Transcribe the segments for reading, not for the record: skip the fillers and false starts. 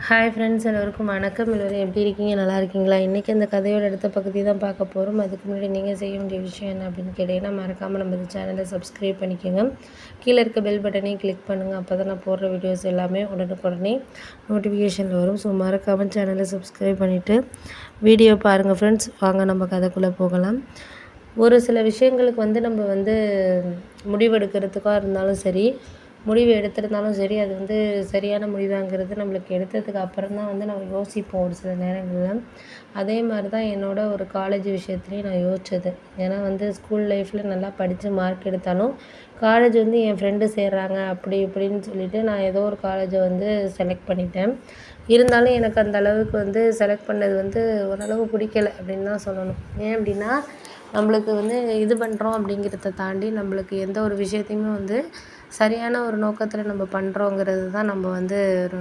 Hi friends, எல்லோருக்கும் வணக்கம். எல்லோரும் எப்படி இருக்கீங்க? நல்லா இருக்கீங்களா? இன்றைக்கி அந்த கதையோட அடுத்த பகுதி தான் பார்க்க போகிறோம். அதுக்கு முன்னாடி நீங்கள் செய்ய வேண்டிய விஷயம் என்ன அப்படின்னு கேட்டிங்கன்னா, மறக்காமல் நம்ம இந்த சேனலை சப்ஸ்கிரைப் பண்ணிக்கோங்க. கீழே இருக்க பெல் பட்டனையும் கிளிக் பண்ணுங்கள். அப்போ தான் நான் போடுற வீடியோஸ் எல்லாமே உடனுக்குடனே நோட்டிஃபிகேஷனில் வரும். ஸோ மறக்காமல் சேனலை சப்ஸ்கிரைப் பண்ணிவிட்டு வீடியோ பாருங்கள் ஃப்ரெண்ட்ஸ். வாங்க நம்ம கதைக்குள்ளே போகலாம். ஒரு சில விஷயங்களுக்கு நம்ம முடிவெடுக்கிறதுக்காக இருந்தாலும் சரி, முடிவு எடுத்திருந்தாலும் சரி, அது சரியான முடிவாங்கிறது நம்மளுக்கு எடுத்ததுக்கு அப்புறம் தான் நம்ம யோசிப்போம் ஒரு சில நேரங்களில். அதே மாதிரி தான் என்னோடய ஒரு காலேஜ் விஷயத்துலேயும் நான் யோசித்தது. ஏன்னா ஸ்கூல் லைஃப்பில் நல்லா படித்து மார்க் எடுத்தாலும் காலேஜ் என் ஃப்ரெண்டு சேர்றாங்க அப்படி இப்படின்னு சொல்லிவிட்டு நான் ஏதோ ஒரு காலேஜை செலக்ட் பண்ணிட்டேன். இருந்தாலும் எனக்கு அந்த அளவுக்கு செலக்ட் பண்ணது ஓரளவு பிடிக்கல அப்படின்னு தான் சொல்லணும். ஏன் அப்படின்னா, நம்மளுக்கு இது பண்ணுறோம் அப்படிங்கிறத தாண்டி நம்மளுக்கு எந்த ஒரு விஷயத்தையுமே சரியான ஒரு நோக்கத்தில் நம்ம பண்ணுறோங்கிறது தான் நம்ம ஒரு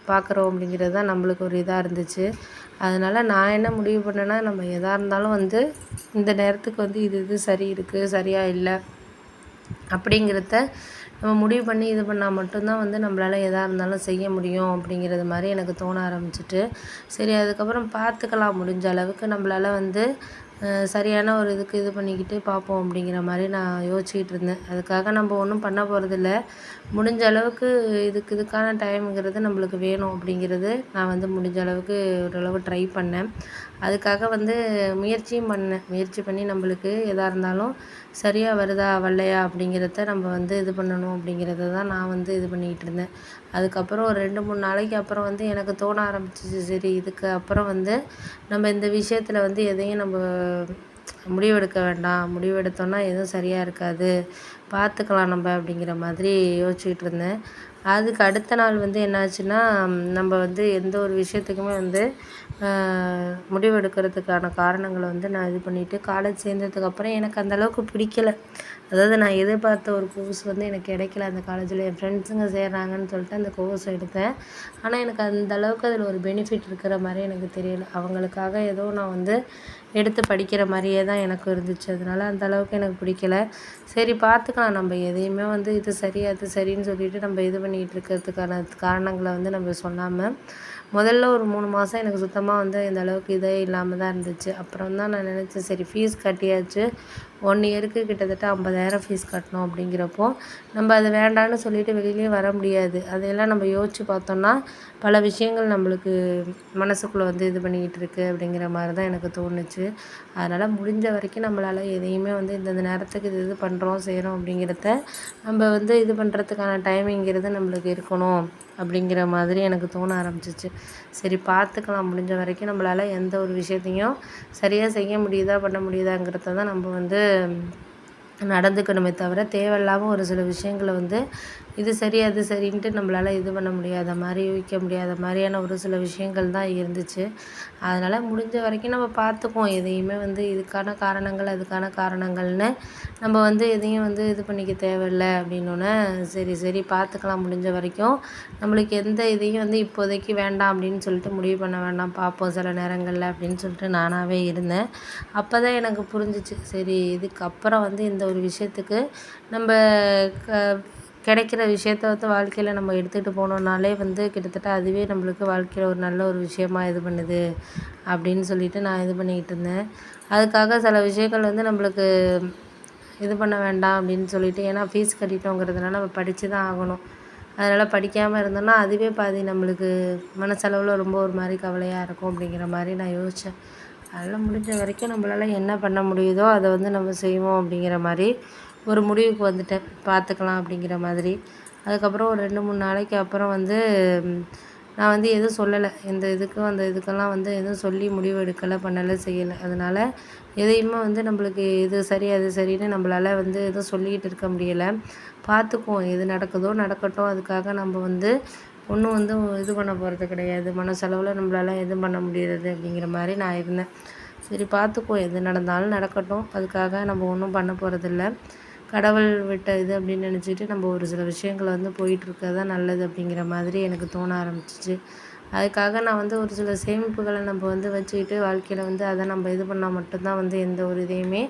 பார்க்குறோம் அப்படிங்கிறது தான் நம்மளுக்கு ஒரு இதாக இருந்துச்சு. அதனால் நான் என்ன முடிவு பண்ணேன்னா, நம்ம எதாக இருந்தாலும் இந்த நேரத்துக்கு இது சரி இருக்குது, சரியாக இல்லை அப்படிங்கிறத நம்ம முடிவு பண்ணி இது பண்ணால் மட்டும்தான் நம்மளால் எதாக இருந்தாலும் செய்ய முடியும் அப்படிங்கிறது மாதிரி எனக்கு தோண ஆரம்பிச்சிட்டு, சரி அதுக்கப்புறம் பார்த்துக்கலாம், முடிஞ்ச அளவுக்கு நம்மளால் சரியான ஒரு இதுக்கு இது பண்ணிக்கிட்டு பார்ப்போம் அப்படிங்கிற மாதிரி நான் யோசிச்சுக்கிட்டு இருந்தேன். அதுக்காக நம்ம ஒன்றும் பண்ண போகிறதில்ல. முடிஞ்ச அளவுக்கு இதுக்கான டைமுங்கிறது நம்மளுக்கு வேணும் அப்படிங்கிறது நான் முடிஞ்ச அளவுக்கு ஓரளவு ட்ரை பண்ணேன். அதுக்காக முயற்சியும் பண்ணேன். முயற்சி பண்ணி நம்மளுக்கு எதாக இருந்தாலும் சரியாக வருதா வரலையா அப்படிங்கிறத நம்ம இது பண்ணணும் அப்படிங்கிறத தான் நான் இது பண்ணிக்கிட்டு இருந்தேன். அதுக்கப்புறம் ஒரு 2-3 நாளைக்கு அப்புறம் எனக்கு தோண ஆரம்பிச்சிச்சு, சரி இதுக்கு அப்புறம் நம்ம இந்த விஷயத்தில் எதையும் நம்ம முடிவெடுக்க வேண்டாம். முடிவெடுத்தோன்னா எதுவும் சரியாக இருக்காது, பார்த்துக்கலாம் நம்ம அப்படிங்கிற மாதிரி யோசிச்சுக்கிட்டு இருந்தேன். அதுக்கு அடுத்த நாள் என்னாச்சுன்னா, நம்ம எந்த ஒரு விஷயத்துக்குமே முடிவெடுக்கிறதுக்கான காரணங்களை நான் இது பண்ணிவிட்டு காலேஜ் சேர்ந்ததுக்கப்புறம் எனக்கு அந்தளவுக்கு பிடிக்கல. அதாவது நான் எதிர்பார்த்த ஒரு கோர்ஸ் எனக்கு கிடைக்கல அந்த காலேஜில். என் ஃப்ரெண்ட்ஸுங்க சேர்றாங்கன்னு சொல்லிட்டு அந்த கோர்ஸ் எடுத்தேன். ஆனால் எனக்கு அந்தளவுக்கு அதில் ஒரு பெனிஃபிட் இருக்கிற மாதிரி எனக்கு தெரியல. அவங்களுக்காக ஏதோ நான் எடுத்து படிக்கிற மாதிரியே தான் எனக்கு இருந்துச்சு. அதனால் அந்தளவுக்கு எனக்கு பிடிக்கல. சரி பார்த்துக்கலாம், நம்ம எதையுமே இது சரி அது சரின்னு சொல்லிட்டு நம்ம இது பண்ணிகிட்டு இருக்கிறதுக்கான காரணங்களை நம்ம சொல்லாமல், முதல்ல ஒரு 3 மாதம் எனக்கு சுத்தமாக இந்த அளவுக்கு இதே இல்லாமல் தான் இருந்துச்சு. அப்புறம் தான் நான் நினச்சேன், சரி ஃபீஸ் கட்டியாச்சு, 1 இயருக்கு கிட்டத்தட்ட 50,000 ஃபீஸ் கட்டணும் அப்படிங்கிறப்போ நம்ம அது வேண்டான்னு சொல்லிட்டு வெளியிலே வர முடியாது. அதையெல்லாம் நம்ம யோசித்து பார்த்தோம்னா பல விஷயங்கள் நம்மளுக்கு மனசுக்குள்ளே இது பண்ணிக்கிட்டு இருக்குது அப்படிங்கிற மாதிரி தான் எனக்கு தோணுச்சு. அதனால் முடிஞ்ச வரைக்கும் நம்மளால் எதையுமே இந்தந்த நேரத்துக்கு இது பண்ணுறோம் செய்கிறோம் அப்படிங்கிறத நம்ம இது பண்ணுறதுக்கான டைமிங்கிறது நம்மளுக்கு இருக்கணும் அப்படிங்கிற மாதிரி எனக்கு தோண ஆரம்பிச்சிச்சு. சரி பார்த்துக்கலாம், முடிஞ்ச வரைக்கும் நம்மளால் எந்த ஒரு விஷயத்தையும் சரியாக செய்ய முடியுதா பண்ண முடியுதாங்கிறத தான் நம்ம நடந்துக்கணுமே தவிர, தேவையில்லாமல் ஒரு சில விஷயங்களை இது சரி அது சரின்ட்டு நம்மளால் இது பண்ண முடியாத மாதிரி, யூகிக்க முடியாத மாதிரியான ஒரு சில விஷயங்கள் தான் இருந்துச்சு. அதனால் முடிஞ்ச வரைக்கும் நம்ம பார்த்துக்குவோம். எதையுமே இதுக்கான காரணங்கள் அதுக்கான காரணங்கள்னு நம்ம எதையும் இது பண்ணிக்க தேவையில்லை அப்படின்னோடனே, சரி பார்த்துக்கலாம், முடிஞ்ச வரைக்கும் நம்மளுக்கு எந்த இதையும் இப்போதைக்கு வேண்டாம் அப்படின்னு சொல்லிட்டு முடிவு பண்ண வேண்டாம், பார்ப்போம் சில நேரங்களில் அப்படின்னு சொல்லிட்டு நானாகவே இருந்தேன். அப்போ தான் எனக்கு புரிஞ்சிச்சு, சரி இதுக்கப்புறம் இந்த ஒரு விஷயத்துக்கு நம்ம கிடைக்கிற விஷயத்த வாழ்க்கையில் நம்ம எடுத்துகிட்டு போனோம்னாலே கிட்டத்தட்ட அதுவே நம்மளுக்கு வாழ்க்கையில் ஒரு நல்ல ஒரு விஷயமா இது பண்ணுது அப்படின்னு சொல்லிட்டு நான் இது பண்ணிக்கிட்டு இருந்தேன். அதுக்காக சில விஷயங்கள் நம்மளுக்கு இது பண்ண வேண்டாம் அப்படின்னு சொல்லிட்டு, ஏன்னா ஃபீஸ் கட்டிட்டோங்கிறதுனால நம்ம படித்து தான் ஆகணும். அதனால் படிக்காமல் இருந்தோம்னா அதுவே பாதி நம்மளுக்கு மனசளவில் ரொம்ப ஒரு மாதிரி கவலையாக இருக்கும் அப்படிங்கிற மாதிரி நான் யோசித்தேன். அதனால் முடிஞ்ச வரைக்கும் நம்மளால் என்ன பண்ண முடியுதோ அதை நம்ம செய்வோம் அப்படிங்கிற மாதிரி ஒரு முடிவுக்கு வந்துட்டேன். பார்த்துக்கலாம் அப்படிங்கிற மாதிரி. அதுக்கப்புறம் ஒரு 2-3 நாளைக்கு அப்புறம் நான் எதுவும் சொல்லலை. இந்த இதுக்கும் அந்த இதுக்கெல்லாம் எதுவும் சொல்லி முடிவு எடுக்கலை, பண்ணலை, செய்யலை. அதனால் எதையுமே நம்மளுக்கு இது சரி அது சரின்னு நம்மளால் எதுவும் சொல்லிக்கிட்டு இருக்க முடியலை. பார்த்துக்குவோம், எது நடக்குதோ நடக்கட்டும். அதுக்காக நம்ம ஒன்றும் இது பண்ண போகிறது கிடையாது. மனசளவில் நம்மளால் எதுவும் பண்ண முடியாது அப்படிங்கிற மாதிரி நான் இருந்தேன். சரி பார்த்துக்குவோம், எது நடந்தாலும் நடக்கட்டும். அதுக்காக நம்ம ஒன்றும் பண்ண போகிறதில்ல. கடவுள் விட்ட இது அப்படின்னு நினச்சிட்டு நம்ம ஒரு சில விஷயங்களை போயிட்டுருக்கிறது தான் நல்லது அப்படிங்கிற மாதிரி எனக்கு தோண ஆரம்பிச்சிச்சு. அதுக்காக நான் ஒரு சில சேமிப்புகளை நம்ம வச்சுக்கிட்டு வாழ்க்கையில் அதை நம்ம இது பண்ணால் மட்டும்தான் எந்த ஒரு இதையுமே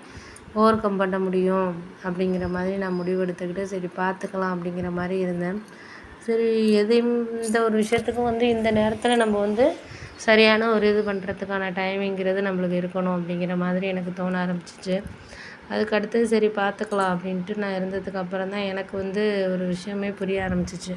ஓவர் கம் பண்ண முடியும் அப்படிங்கிற மாதிரி நான் முடிவெடுத்துக்கிட்டு, சரி பார்த்துக்கலாம் அப்படிங்கிற மாதிரி இருந்தேன். சரி எதையும் இந்த ஒரு விஷயத்துக்கும் வந்து இந்த நேரத்தில் நம்ம வந்து சரியான ஒரு இது பண்ணுறதுக்கான டைமிங்கிறது நம்மளுக்கு இருக்கணும் அப்படிங்கிற மாதிரி எனக்கு தோண ஆரம்பிச்சிச்சு. அதுக்கு அடுத்தது சரி பார்த்துக்கலாம் அப்படின்ட்டு நான் இருந்ததுக்கு அப்புறம் தான் எனக்கு வந்து ஒரு விஷயமே புரிய ஆரம்பிச்சிச்சு.